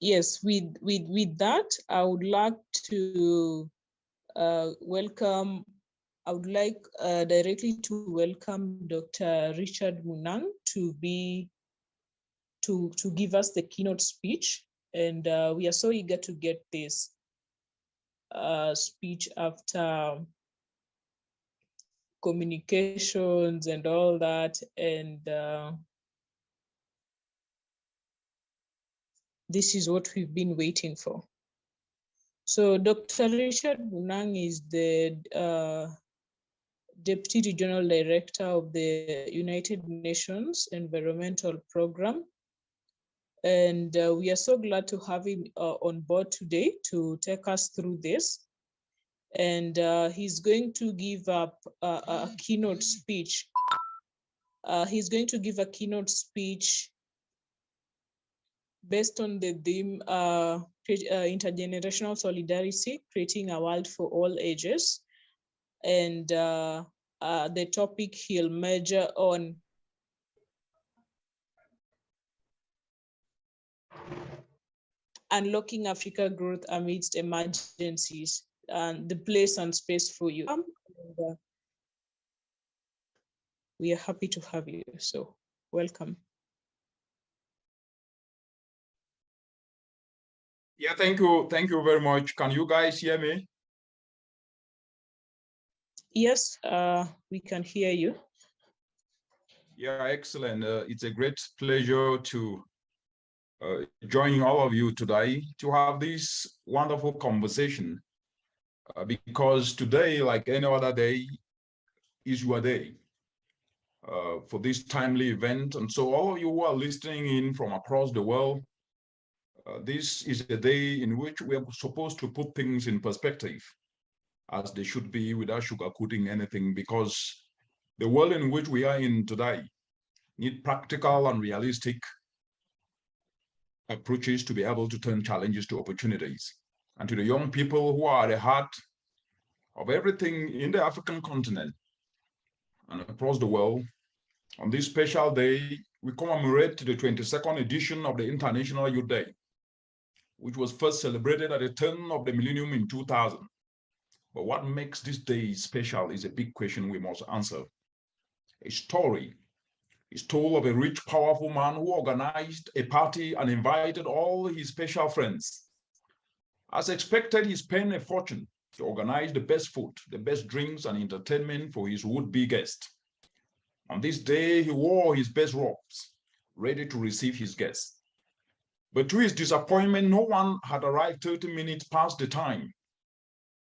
yes, with that, I would like to welcome. I would like directly to welcome Dr. Richard Munang to give us the keynote speech, and we are so eager to get this speech after communications and all that, and this is what we've been waiting for. So Dr. Richard Munang is the Deputy Regional Director of the United Nations Environmental Program. And we are so glad to have him on board today to take us through this. And he's going to give up a keynote speech. He's going to give a keynote speech based on the theme intergenerational solidarity, creating a world for all ages. And the topic he'll measure on unlocking Africa growth amidst emergencies, and the place and space for you. We are happy to have you, so welcome. Yeah, thank you very much. Can you guys hear me? Yes, we can hear you. Yeah, excellent. It's a great pleasure to join all of you today to have this wonderful conversation because today, like any other day, is your day for this timely event. And so all of you who are listening in from across the world, this is a day in which we are supposed to put things in perspective as they should be without sugarcoating anything, because the world in which we are in today need practical and realistic approaches to be able to turn challenges to opportunities. And to the young people who are at the heart of everything in the African continent and across the world, on this special day, we commemorate the 22nd edition of the International Youth Day, which was first celebrated at the turn of the millennium in 2000. But what makes this day special is a big question we must answer. A story is told of a rich, powerful man who organized a party and invited all his special friends. As expected, he spent a fortune to organize the best food, the best drinks, and entertainment for his would-be guest. On this day, he wore his best robes, ready to receive his guests. But to his disappointment, no one had arrived 30 minutes past the time.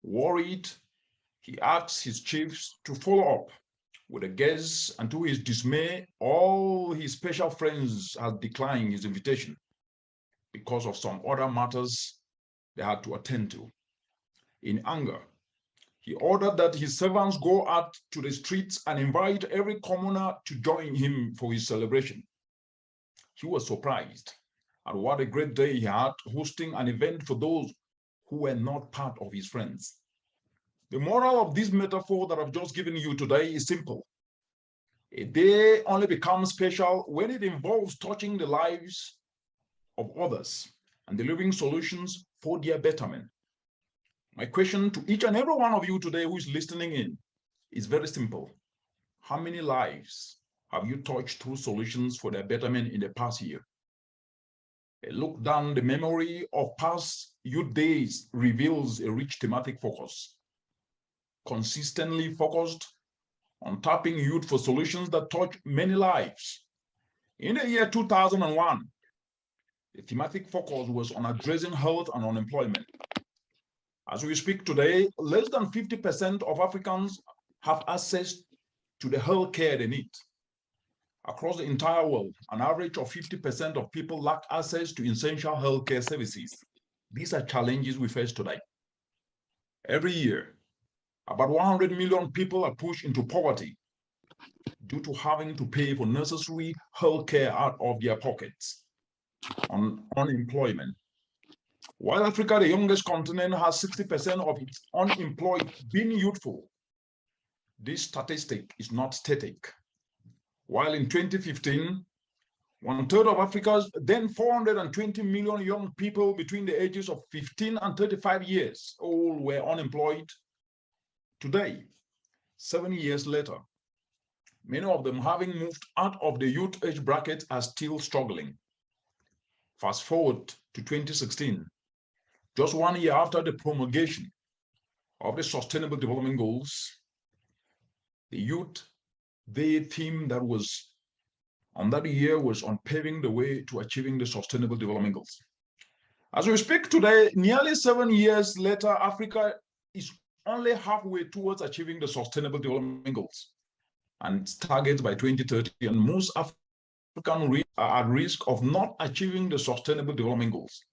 Worried, he asked his chiefs to follow up with the guests, and to his dismay, all his special friends had declined his invitation because of some other matters they had to attend to. In anger, he ordered that his servants go out to the streets and invite every commoner to join him for his celebration. He was surprised at what a great day he had hosting an event for those who were not part of his friends. The moral of this metaphor that I've just given you today is simple. A day only becomes special when it involves touching the lives of others and delivering solutions for their betterment. My question to each and every one of you today who is listening in is very simple. How many lives have you touched through solutions for their betterment in the past year? A look down the memory of past youth days reveals a rich thematic focus, consistently focused on tapping youth for solutions that touch many lives. In the year 2001, the thematic focus was on addressing health and unemployment. As we speak today, less than 50% of Africans have access to the health care they need. Across the entire world, an average of 50% of people lack access to essential healthcare services. These are challenges we face today. Every year, about 100 million people are pushed into poverty due to having to pay for necessary healthcare out of their pockets on unemployment. While Africa, the youngest continent, has 60% of its unemployed being youthful, this statistic is not static. While in 2015, 1/3 of Africa's then 420 million young people between the ages of 15 and 35 years old were unemployed. Today, 7 years later, many of them, having moved out of the youth age bracket, are still struggling. Fast forward to 2016, just 1 year after the promulgation of the Sustainable Development Goals, the Youth Day theme that was on that year was on paving the way to achieving the Sustainable Development Goals. As we speak today, nearly 7 years later, Africa is only halfway towards achieving the Sustainable Development Goals and targets by 2030, and most African are at risk of not achieving the Sustainable Development Goals.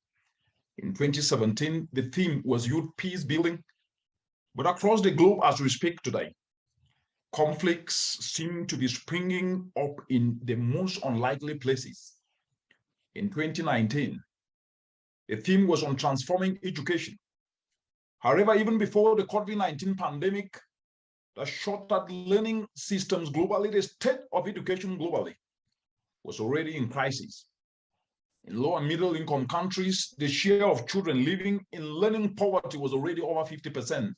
In 2017, the theme was youth peace building, but across the globe as we speak today, conflicts seem to be springing up in the most unlikely places. In 2019, the theme was on transforming education. However, even before the COVID-19 pandemic that shortened learning systems globally, the state of education globally was already in crisis. In low and middle income countries, the share of children living in learning poverty was already over 50%.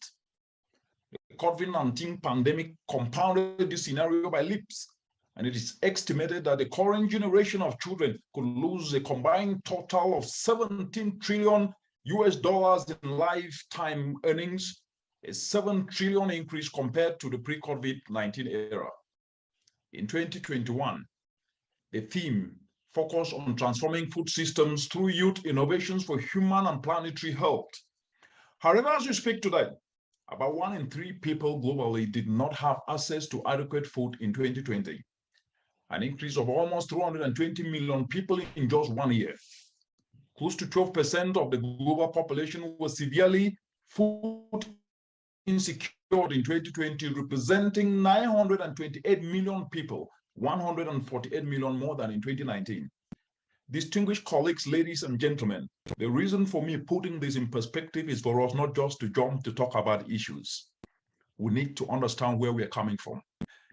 The COVID-19 pandemic compounded this scenario by leaps, and it is estimated that the current generation of children could lose a combined total of $17 trillion in lifetime earnings, a 7 trillion increase compared to the pre-COVID-19 era. In 2021, the theme focused on transforming food systems through youth innovations for human and planetary health. However, as we speak today, about 1 in 3 people globally did not have access to adequate food in 2020, an increase of almost 220 million people in just 1 year. Close to 12% of the global population was severely food insecure in 2020, representing 928 million people, 148 million more than in 2019. Distinguished colleagues, ladies and gentlemen, the reason for me putting this in perspective is for us not just to jump to talk about issues. We need to understand where we are coming from,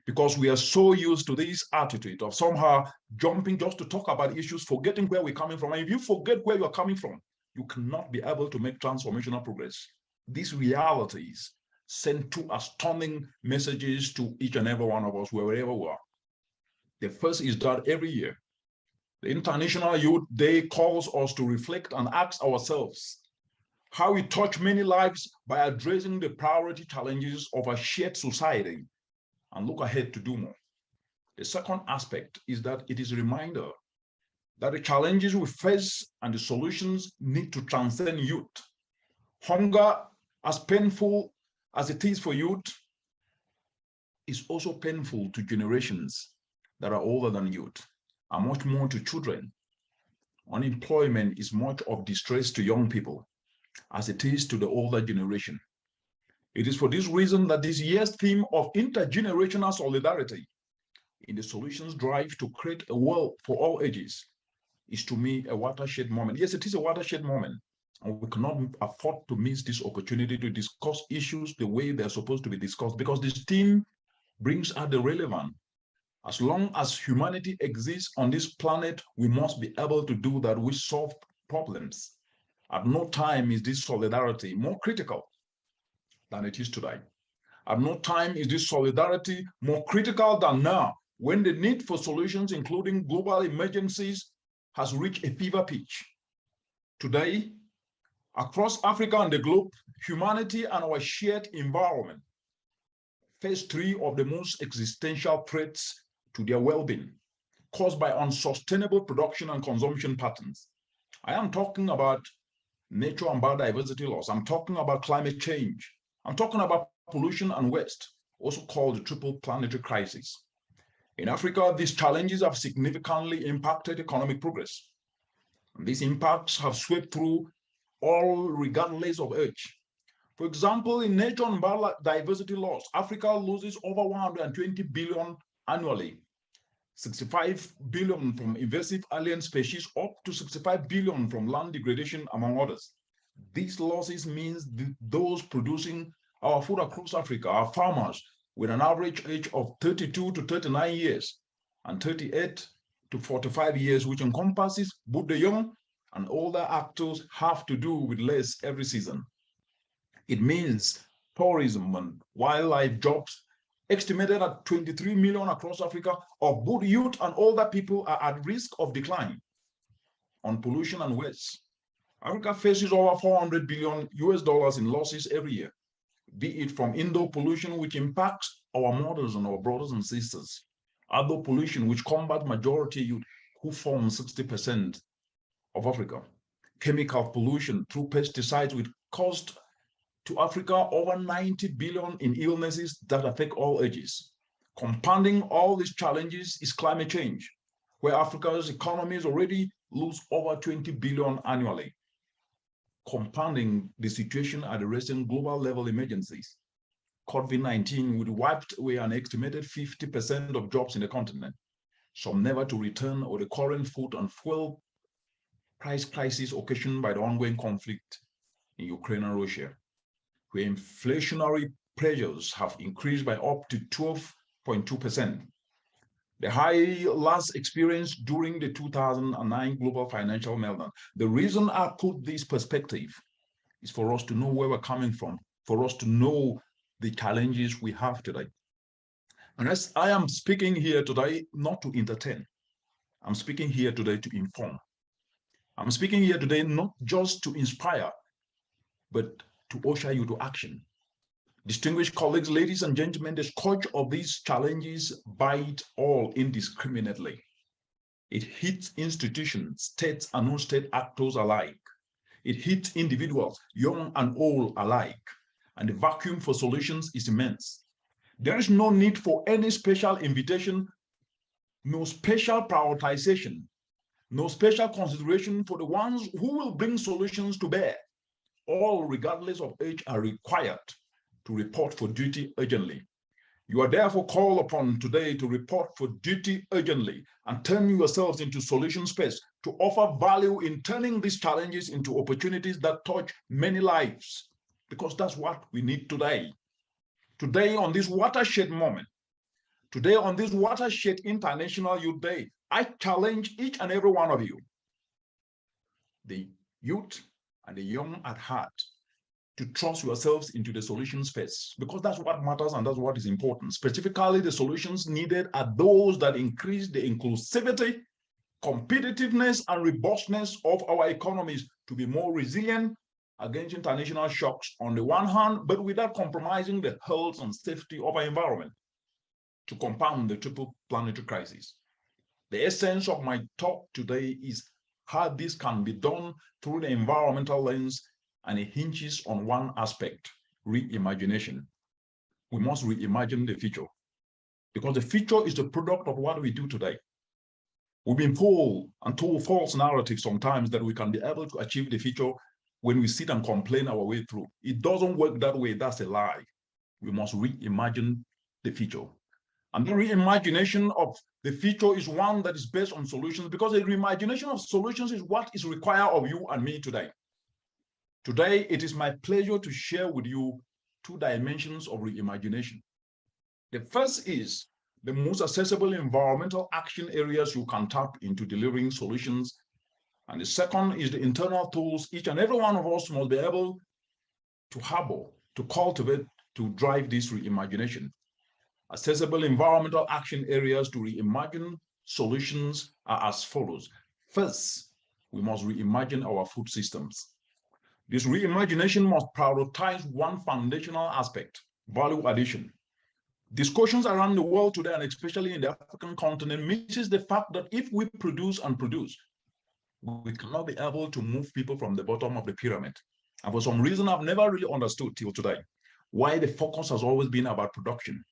because we are so used to this attitude of somehow jumping just to talk about issues, forgetting where we're coming from. And if you forget where you're coming from, you cannot be able to make transformational progress. These realities send 2 astounding messages to each and every one of us, wherever we are. The first is that every year, the International Youth Day calls us to reflect and ask ourselves how we touch many lives by addressing the priority challenges of a shared society and look ahead to do more. The second aspect is that it is a reminder that the challenges we face and the solutions need to transcend youth. Hunger, as painful as it is for youth, is also painful to generations that are older than youth, and much more to children. Unemployment is much of distress to young people as it is to the older generation. It is for this reason that this year's theme of intergenerational solidarity in the solutions drive to create a world for all ages is, to me, a watershed moment. Yes, it is a watershed moment, and we cannot afford to miss this opportunity to discuss issues the way they're supposed to be discussed, because this theme brings out the relevant. As long as humanity exists on this planet, we must be able to do that. We solve problems. At no time is this solidarity more critical than it is today. At no time is this solidarity more critical than now, when the need for solutions, including global emergencies, has reached a fever pitch. Today, across Africa and the globe, humanity and our shared environment face 3 of the most existential threats to their well-being, caused by unsustainable production and consumption patterns. I am talking about nature and biodiversity loss. I'm talking about climate change. I'm talking about pollution and waste, also called the triple planetary crisis. In Africa, these challenges have significantly impacted economic progress. And these impacts have swept through all regardless of age. For example, in nature and biodiversity loss, Africa loses over 120 billion annually. 65 billion from invasive alien species, up to 65 billion from land degradation, among others. These losses means those producing our food across Africa are farmers with an average age of 32 to 39 years and 38 to 45 years, which encompasses both the young and older actors, have to do with less every season. It means tourism and wildlife jobs, estimated at 23 million across Africa, of both youth and older people, are at risk of decline. On pollution and waste, Africa faces over 400 billion US dollars in losses every year, be it from indoor pollution, which impacts our mothers and our brothers and sisters, outdoor pollution, which combats majority youth, who form 60% of Africa, chemical pollution through pesticides, which cost to Africa over 90 billion in illnesses that affect all ages. Compounding all these challenges is climate change, where Africa's economies already lose over 20 billion annually. Compounding the situation at the recent global level emergencies, COVID-19 would wiped away an estimated 50% of jobs in the continent, some never to return, or the current food and fuel price crisis occasioned by the ongoing conflict in Ukraine and Russia, where inflationary pressures have increased by up to 12.2%. The high last experienced during the 2009 global financial meltdown. The reason I put this perspective is for us to know where we're coming from, for us to know the challenges we have today. And as I am speaking here today, not to entertain, I'm speaking here today to inform. I'm speaking here today not just to inspire, but to usher you to action. Distinguished colleagues, ladies and gentlemen, the scourge of these challenges bite all indiscriminately. It hits institutions, states and non-state actors alike. It hits individuals, young and old alike. And the vacuum for solutions is immense. There is no need for any special invitation, no special prioritization, no special consideration for the ones who will bring solutions to bear. All, regardless of age, are required to report for duty urgently. You are therefore called upon today to report for duty urgently and turn yourselves into solution space to offer value in turning these challenges into opportunities that touch many lives, because that's what we need today. Today, on this watershed moment, today on this watershed International Youth Day, I challenge each and every one of you, the youth and the young at heart, to trust yourselves into the solution space, because that's what matters and that's what is important. Specifically, the solutions needed are those that increase the inclusivity, competitiveness, and robustness of our economies to be more resilient against international shocks on the one hand, but without compromising the health and safety of our environment, to compound the triple planetary crisis. The essence of my talk today is how this can be done through the environmental lens, and it hinges on one aspect: reimagination. We must reimagine the future, because the future is the product of what we do today. We've been told false narratives sometimes that we can be able to achieve the future when we sit and complain our way through. It doesn't work that way. That's a lie. We must reimagine the future. And the reimagination of the future is one that is based on solutions, because the reimagination of solutions is what is required of you and me today. Today, it is my pleasure to share with you two dimensions of reimagination. The first is the most accessible environmental action areas you can tap into delivering solutions. And the second is the internal tools each and every one of us must be able to harbor, to cultivate, to drive this reimagination. Accessible environmental action areas to reimagine solutions are as follows. First, we must reimagine our food systems. This reimagination must prioritize one foundational aspect: value addition. Discussions around the world today, and especially in the African continent, misses the fact that if we produce and produce, we cannot be able to move people from the bottom of the pyramid. And for some reason, I've never really understood till today why the focus has always been about production.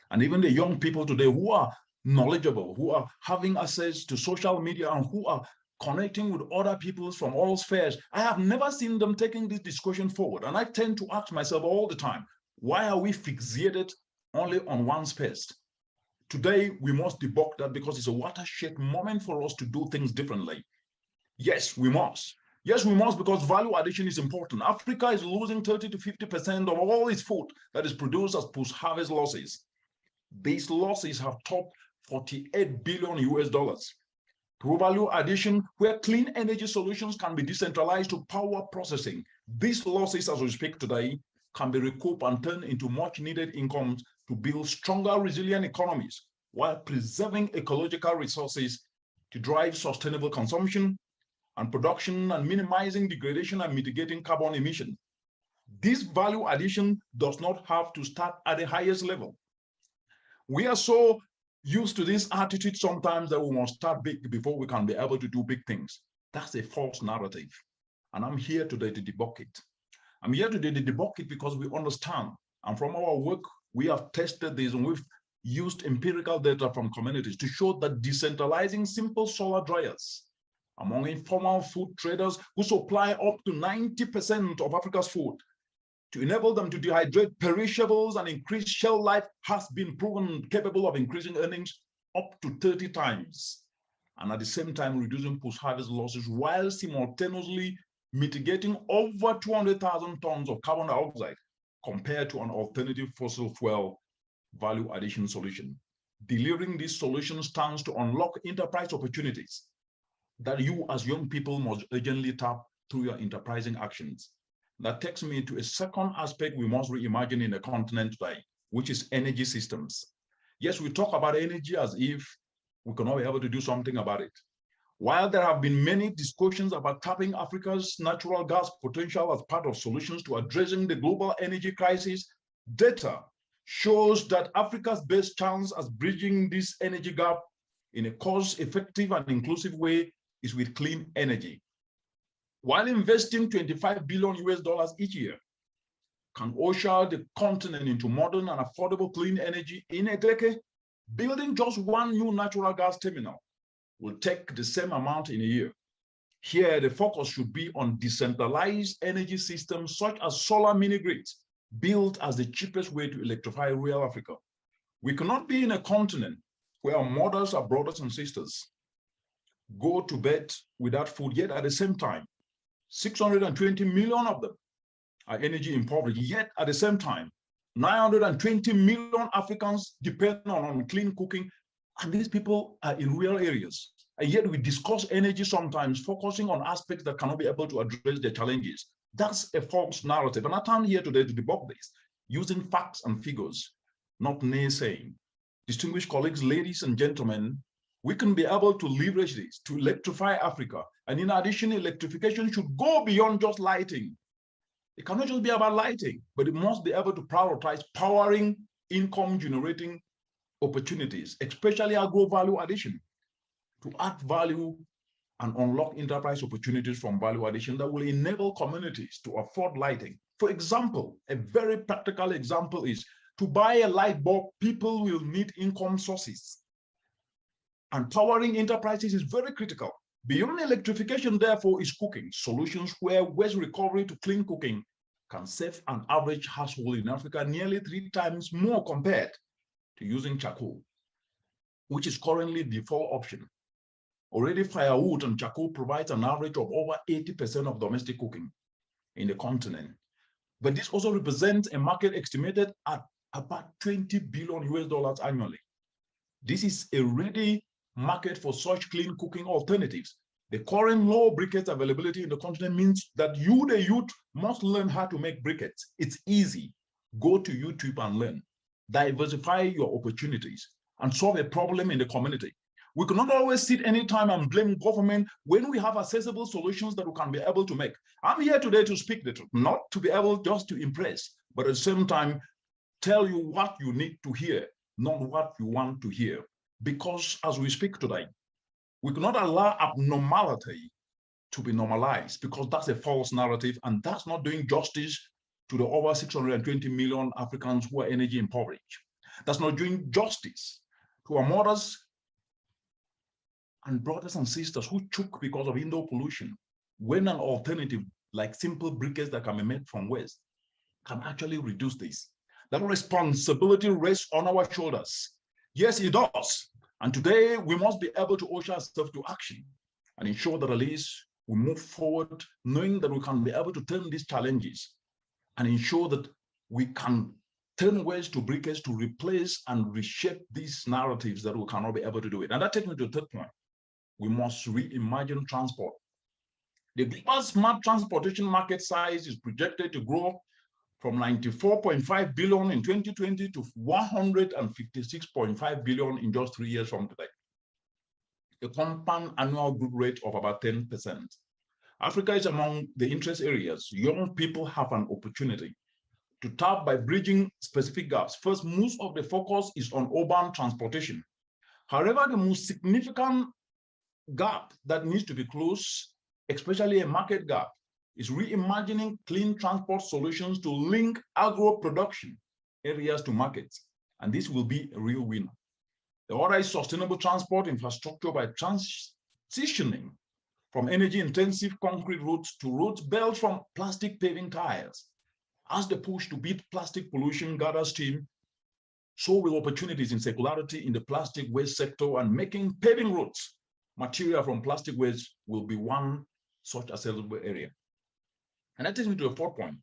And even the young people today who are knowledgeable, who are having access to social media, and who are connecting with other people from all spheres, I have never seen them taking this discussion forward. And I tend to ask myself all the time, why are we fixated only on one space? Today, we must debunk that, because it's a watershed moment for us to do things differently. Yes, we must. Yes, we must, because value addition is important. Africa is losing 30 to 50% of all its food that is produced as post-harvest losses. These losses have topped 48 billion US dollars. through value addition, where clean energy solutions can be decentralized to power processing. These losses, as we speak today, can be recouped and turned into much needed incomes to build stronger, resilient economies while preserving ecological resources to drive sustainable consumption and production and minimizing degradation and mitigating carbon emission. This value addition does not have to start at the highest level. We are so used to this attitude sometimes that we must start big before we can be able to do big things. That's a false narrative. And I'm here today to debunk it. I'm here today to debunk it because we understand. And from our work, we have tested this and we've used empirical data from communities to show that decentralizing simple solar dryers among informal food traders who supply up to 90% of Africa's food to enable them to dehydrate perishables and increase shelf life has been proven capable of increasing earnings up to 30 times, and at the same time reducing post-harvest losses while simultaneously mitigating over 200,000 tons of carbon dioxide compared to an alternative fossil fuel value addition solution. Delivering this solution stands to unlock enterprise opportunities that you as young people must urgently tap through your enterprising actions. That takes me to a second aspect we must reimagine in the continent today, which is energy systems. Yes, we talk about energy as if we cannot be able to do something about it. While there have been many discussions about tapping Africa's natural gas potential as part of solutions to addressing the global energy crisis, data shows that Africa's best chance at bridging this energy gap in a cost-effective and inclusive way is with clean energy. While investing $25 billion each year can usher the continent into modern and affordable clean energy in a decade, building just one new natural gas terminal will take the same amount in a year. Here, the focus should be on decentralized energy systems such as solar mini-grids, built as the cheapest way to electrify rural Africa. We cannot be in a continent where our mothers, our brothers and sisters go to bed without food, yet at the same time, 620 million of them are energy impoverished, yet at the same time, 920 million Africans depend on clean cooking, and these people are in rural areas. And yet we discuss energy sometimes focusing on aspects that cannot be able to address their challenges. That's a false narrative. And I come here today to debunk this using facts and figures, not naysaying. Distinguished colleagues, ladies and gentlemen, we can be able to leverage this to electrify Africa. And in addition, electrification should go beyond just lighting. It cannot just be about lighting, but it must be able to prioritize powering income generating opportunities, especially agro value addition, to add value and unlock enterprise opportunities from value addition that will enable communities to afford lighting. For example, a very practical example is to buy a light bulb, people will need income sources. And powering enterprises is very critical. Beyond electrification, therefore, is cooking, solutions where waste recovery to clean cooking can save an average household in Africa nearly 3 times more compared to using charcoal, which is currently the default option. Already firewood and charcoal provides an average of over 80% of domestic cooking in the continent. But this also represents a market estimated at about $20 billion annually. This is a ready market for such clean cooking alternatives. The current low briquette availability in the continent means that you, the youth, must learn how to make briquettes. It's easy. Go to YouTube and learn. Diversify your opportunities and solve a problem in the community. We cannot always sit anytime and blame government when we have accessible solutions that we can be able to make. I'm here today to speak the truth, not to be able just to impress, but at the same time, tell you what you need to hear, not what you want to hear. Because as we speak today, we cannot allow abnormality to be normalized, because that's a false narrative and that's not doing justice to the over 620 million Africans who are energy impoverished. That's not doing justice to our mothers and brothers and sisters who choke because of indoor pollution, when an alternative like simple briquettes that can be made from waste can actually reduce this. That responsibility rests on our shoulders. Yes, it does. And today we must be able to usher ourselves to action and ensure that at least we move forward, knowing that we can be able to turn these challenges and ensure that we can turn waste to briquettes to replace and reshape these narratives that we cannot be able to do it. And that takes me to the third point, we must reimagine transport. The global smart transportation market size is projected to grow from 94.5 billion in 2020 to 156.5 billion in just 3 years from today. A compound annual growth rate of about 10%. Africa is among the interest areas. Young people have an opportunity to tap by bridging specific gaps. First, most of the focus is on urban transportation. However, the most significant gap that needs to be closed, especially a market gap, is reimagining clean transport solutions to link agro production areas to markets. And this will be a real winner. The other is sustainable transport infrastructure by transitioning from energy-intensive concrete roads to roads built from plastic paving tires. As the push to beat plastic pollution gathers steam, so will opportunities in circularity in the plastic waste sector, and making paving roads material from plastic waste will be one such accessible area. And that takes me to the fourth point.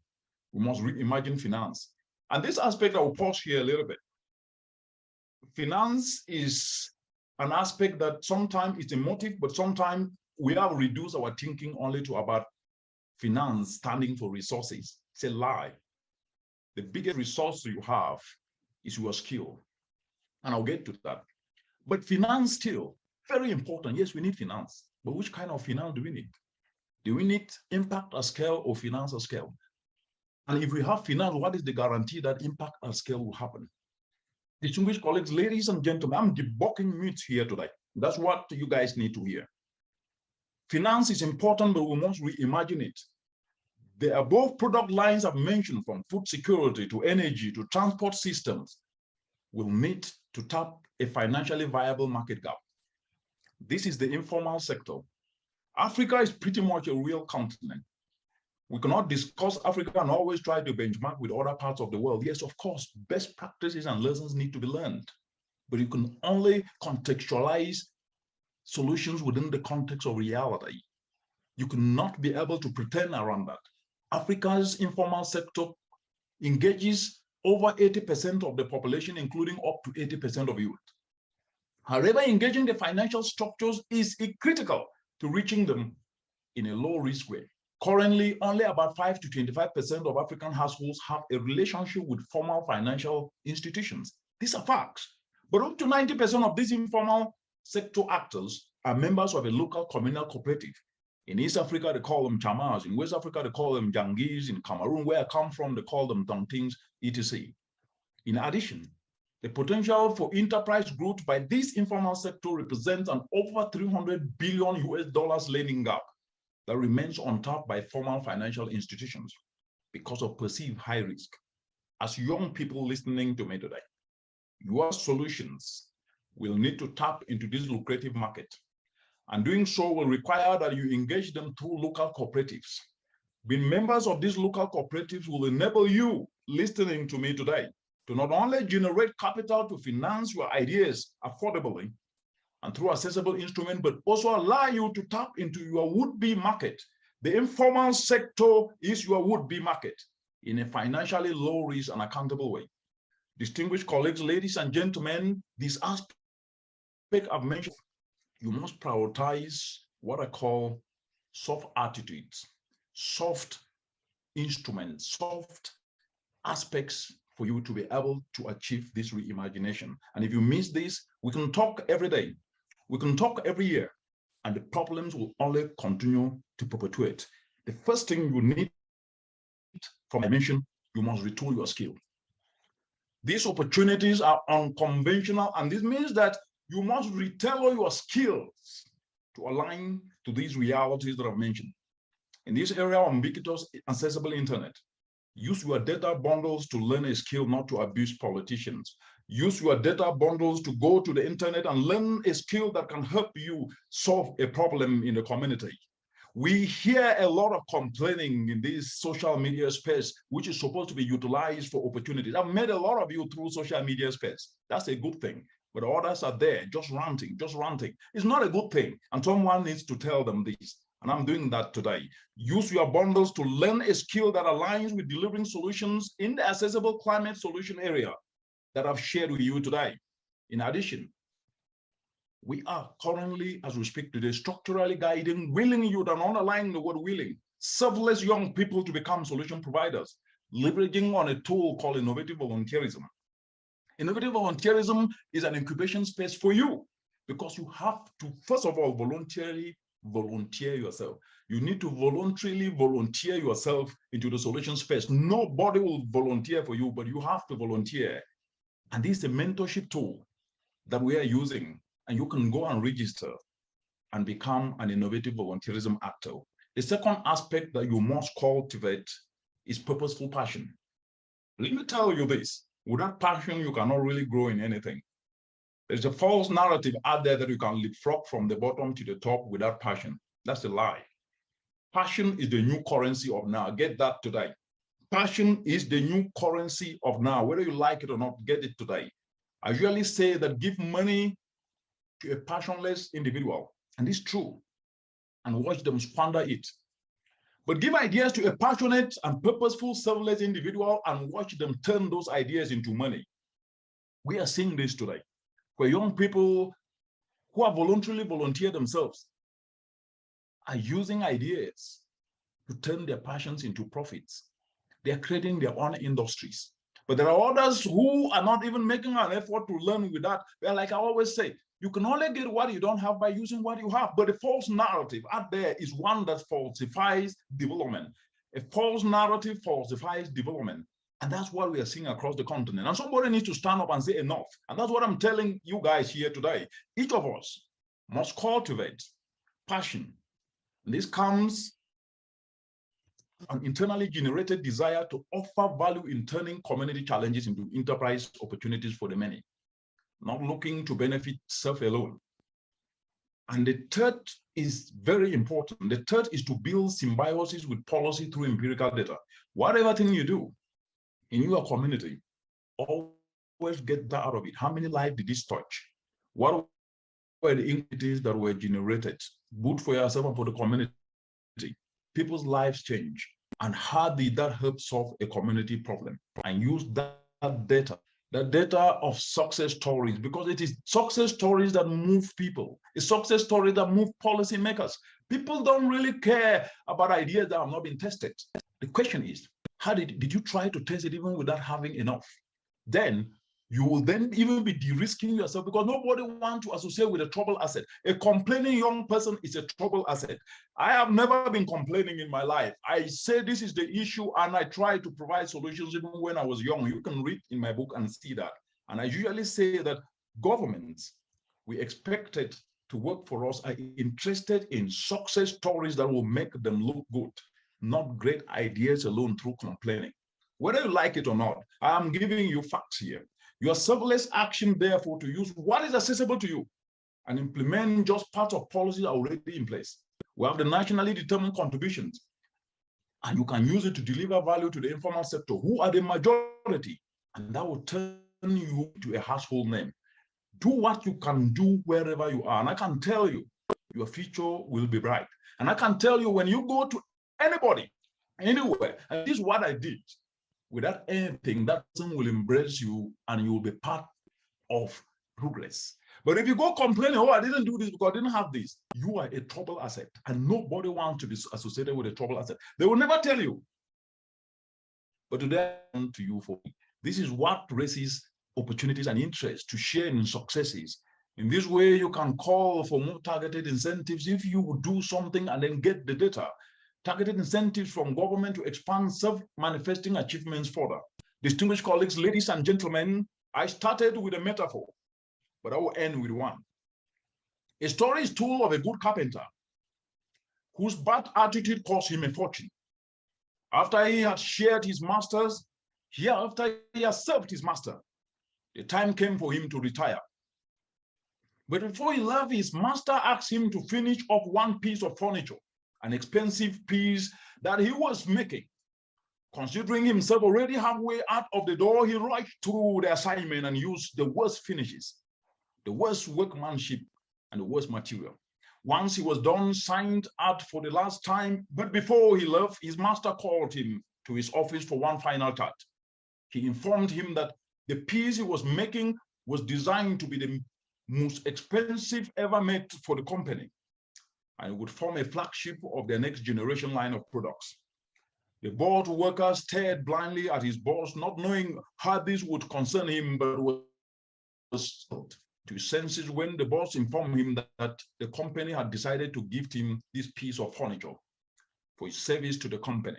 We must reimagine finance. And this aspect, I will pause here a little bit. Finance is an aspect that sometimes it's emotive, but sometimes we have reduced our thinking only to about finance standing for resources. It's a lie. The biggest resource you have is your skill. And I'll get to that. But finance still, very important. Yes, we need finance. But which kind of finance do we need? Do we need impact at scale or finance at scale? And if we have finance, what is the guarantee that impact at scale will happen? Distinguished colleagues, ladies and gentlemen, I'm debunking myths here today. That's what you guys need to hear. Finance is important, but we must reimagine it. The above product lines I've mentioned, from food security to energy to transport systems, will need to tap a financially viable market gap. This is the informal sector. Africa is pretty much a real continent. We cannot discuss Africa and always try to benchmark with other parts of the world. Yes, of course, best practices and lessons need to be learned, but you can only contextualize solutions within the context of reality. You cannot be able to pretend around that. Africa's informal sector engages over 80% of the population, including up to 80% of youth. However, engaging the financial structures is critical to reaching them in a low-risk way. Currently, only about 5 to 25% of African households have a relationship with formal financial institutions. These are facts. But up to 90% of these informal sector actors are members of a local communal cooperative. In East Africa, they call them chamas. In West Africa, they call them jangis. In Cameroon, where I come from, they call them tontings, etc. In addition, the potential for enterprise growth by this informal sector represents an over $300 billion US lending gap that remains untapped by formal financial institutions because of perceived high risk. As young people listening to me today, your solutions will need to tap into this lucrative market. And doing so will require that you engage them through local cooperatives. Being members of these local cooperatives will enable you listening to me today to not only generate capital to finance your ideas affordably and through accessible instruments, but also allow you to tap into your would-be market. The informal sector is your would-be market in a financially low risk and accountable way. Distinguished colleagues, ladies and gentlemen, this aspect I've mentioned, you must prioritize what I call soft attitudes, soft instruments, soft aspects for you to be able to achieve this reimagination. And if you miss this, we can talk every day, we can talk every year, and the problems will only continue to perpetuate. The first thing you need from I mentioned, you must retool your skill. These opportunities are unconventional, and this means that you must retailor your skills to align to these realities that I've mentioned. In this area of ubiquitous, accessible internet, use your data bundles to learn a skill, not to abuse politicians. Use your data bundles to go to the internet and learn a skill that can help you solve a problem in the community. We hear a lot of complaining in this social media space, which is supposed to be utilized for opportunities. I've met a lot of you through social media space. That's a good thing. But others are there just ranting, just ranting. It's not a good thing. And someone needs to tell them this. And I'm doing that today. Use your bundles to learn a skill that aligns with delivering solutions in the accessible climate solution area that I've shared with you today. In addition, We are currently, as we speak today, structurally guiding, willing youth, and underlying the word willing, selfless young people to become solution providers, leveraging on a tool called innovative volunteerism. Innovative volunteerism is an incubation space for you because you have to, first of all, voluntarily volunteer yourself. You need to voluntarily volunteer yourself into the solution space. Nobody will volunteer for you, but you have to volunteer. And this is a mentorship tool that we are using, and you can go and register and become an innovative volunteerism actor. The second aspect that you must cultivate is purposeful passion. Let me tell you this, without passion, you cannot really grow in anything. There's a false narrative out there that you can leapfrog from the bottom to the top without passion. That's a lie. Passion is the new currency of now. Get that today. Passion is the new currency of now. Whether you like it or not, get it today. I usually say that give money to a passionless individual, and it's true, and watch them squander it. But give ideas to a passionate and purposeful, selfless individual and watch them turn those ideas into money. We are seeing this today, where young people who are voluntarily volunteer themselves are using ideas to turn their passions into profits. They're creating their own industries. But there are others who are not even making an effort to learn with that. They're like I always say, you can only get what you don't have by using what you have. But the false narrative out there is one that falsifies development. A false narrative falsifies development. And that's what we are seeing across the continent. And somebody needs to stand up and say enough. And that's what I'm telling you guys here today. Each of us must cultivate passion. And this comes an internally generated desire to offer value in turning community challenges into enterprise opportunities for the many, not looking to benefit self alone. And the third is very important. The third is to build symbiosis with policy through empirical data. Whatever thing you do in your community, always get that out of it. How many lives did this touch? What were the inequities that were generated, good for yourself and for the community? People's lives change. And how did that help solve a community problem? And use that data, the data of success stories, because it is success stories that move people. It's success stories that move policymakers. People don't really care about ideas that have not been tested. The question is, how did you try to test it even without having enough? Then you will then even be de-risking yourself because nobody wants to associate with a trouble asset. A complaining young person is a trouble asset. I have never been complaining in my life. I say this is the issue and I try to provide solutions even when I was young. You can read in my book and see that. And I usually say that governments we expected to work for us are interested in success stories that will make them look good, not great ideas alone through complaining. Whether you like it or not, I'm giving you facts here. Your selfless action, therefore, to use what is accessible to you and implement just parts of policies already in place. We have the nationally determined contributions, and you can use it to deliver value to the informal sector, who are the majority, and that will turn you to a household name. Do what you can do wherever you are, and I can tell you, your future will be bright. And I can tell you, when you go to anybody, anywhere, and this is what I did, without anything, that person will embrace you and you will be part of progress. But if you go complaining, oh, I didn't do this because I didn't have this, you are a trouble asset and nobody wants to be associated with a trouble asset. They will never tell you. But today, to you for me. This is what raises opportunities and interest to share in successes. In this way, you can call for more targeted incentives if you would do something and then get the data. Targeted incentives from government to expand self-manifesting achievements further. Distinguished colleagues, ladies and gentlemen, I started with a metaphor, but I will end with one. A story is told of a good carpenter whose bad attitude cost him a fortune. After he had shared his masters, after he had served his master, the time came for him to retire. But before he left, his master asked him to finish off one piece of furniture, an expensive piece that he was making. Considering himself already halfway out of the door, he rushed through the assignment and used the worst finishes, the worst workmanship, and the worst material. Once he was done, signed out for the last time, but before he left, his master called him to his office for one final chat. He informed him that the piece he was making was designed to be the most expensive ever made for the company, and would form a flagship of their next generation line of products. The board workers stared blindly at his boss, not knowing how this would concern him, but was to his senses when the boss informed him that the company had decided to gift him this piece of furniture for his service to the company.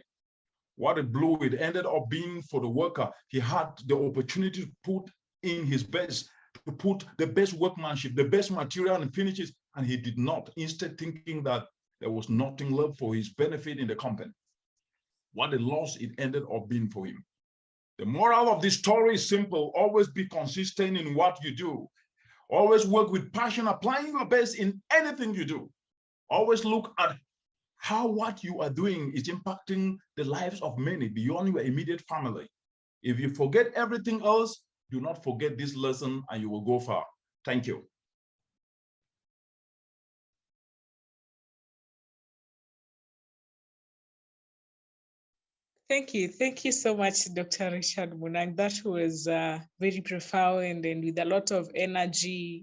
What a blow it ended up being for the worker. He had the opportunity to put in his best, to put the best workmanship, the best material and finishes, and he did not, instead thinking that there was nothing left for his benefit in the company. What a loss it ended up being for him. The moral of this story is simple. Always be consistent in what you do. Always work with passion, applying your best in anything you do. Always look at how what you are doing is impacting the lives of many beyond your immediate family. If you forget everything else, do not forget this lesson and you will go far. Thank you. Thank you. Thank you so much, Dr. Richard Munang. That was very profound and with a lot of energy